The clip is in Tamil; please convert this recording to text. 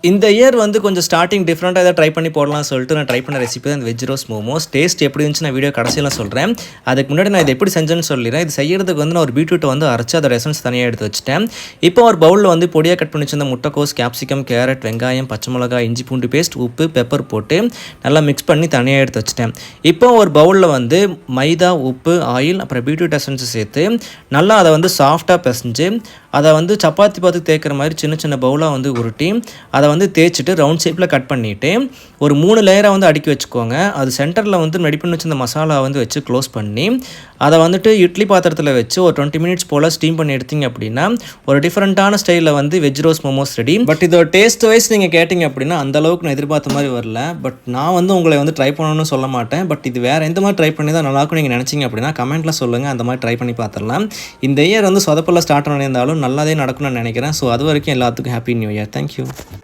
இந்த இயர் வந்து கொஞ்சம் ஸ்டார்டிங் டிஃப்ரெண்ட்டாக ஏதாவது ட்ரை பண்ணி போடலாம்னு சொல்லிட்டு நான் ட்ரை பண்ண ரெசிபி தான் இந்த வெஜ் ரோஸ் மோமோஸ். டேஸ்ட் எப்படி இருந்துச்சு நான் வீடியோ கடைசியில் சொல்கிறேன். அதுக்கு முன்னாடி நான் இது எப்படி செஞ்சேன்னு சொல்லிடுறேன். இது செய்யறதுக்கு வந்து நான் ஒரு பீட்ரூட்டை வந்து அரைச்சி அதோட எசன்ஸ் தனியாக எடுத்து வச்சுட்டேன். இப்போ ஒரு பவுலில் வந்து பொடியாக கட் பண்ணி வச்சிருந்த முட்டைக்கோஸ், கேப்சிகம், கேரட், வெங்காயம், பச்சை மிளகாய், இஞ்சி பூண்டு பேஸ்ட், உப்பு, பெப்பர் போட்டு நல்லா மிக்ஸ் பண்ணி தனியாக எடுத்து வச்சுட்டேன். இப்போ ஒரு பவுலில் வந்து மைதா, உப்பு, ஆயில், அப்புறம் பீட்ரூட் எசன்ஸ் சேர்த்து நல்லா அதை வந்து சாஃப்டாக பிசைஞ்சு அதை வந்து சப்பாத்தி பார்த்து தேய்க்கிற மாதிரி சின்ன சின்ன பவுலாக வந்து உருட்டி அதை வந்து தேய்ச்சிட்டு ரவுண்ட் ஷேப்பில் கட் பண்ணிவிட்டு ஒரு 3 லேயராக வந்து அடுக்கி வச்சுக்கோங்க. அது சென்டரில் வந்து ரெடி பண்ணி வச்சு இந்த மசாலா வந்து வச்சு க்ளோஸ் பண்ணி அதை வந்துட்டு இட்லி பாத்திரத்தில் வச்சு ஒரு 20 மினிட்ஸ் போல் ஸ்டீம் பண்ணி எடுத்திங்க அப்படின்னா ஒரு டிஃப்ரெண்ட்டான ஸ்டைலில் வந்து veg rose momos ready. But இதோட டேஸ்ட் வைஸ் நீங்கள் கேட்டிங்க அப்படின்னா அந்தளவுக்கு நான் எதிர்பார்த்த மாதிரி வரல. பட் நான் வந்து உங்களை வந்து ட்ரை பண்ணணும்னு சொல்ல மாட்டேன். பட் இது வேறு எந்த மாதிரி ட்ரை பண்ணி தான் நல்லாயிருக்கும் நீங்கள் நினச்சிங்க அப்படின்னா கமெண்ட்டில் சொல்லுங்கள். அந்த மாதிரி ட்ரை பண்ணி பார்த்துடலாம். இந்த இயர் வந்து சொதப்பெல்லாம் ஸ்டார்ட் பண்ணியிருந்தாலும் நல்லாதே நடக்கும்னு நினைக்கிறேன். ஸோ அது வரைக்கும் எல்லாத்துக்கும் ஹாப்பி நியூ இயர். தேங்க்யூ.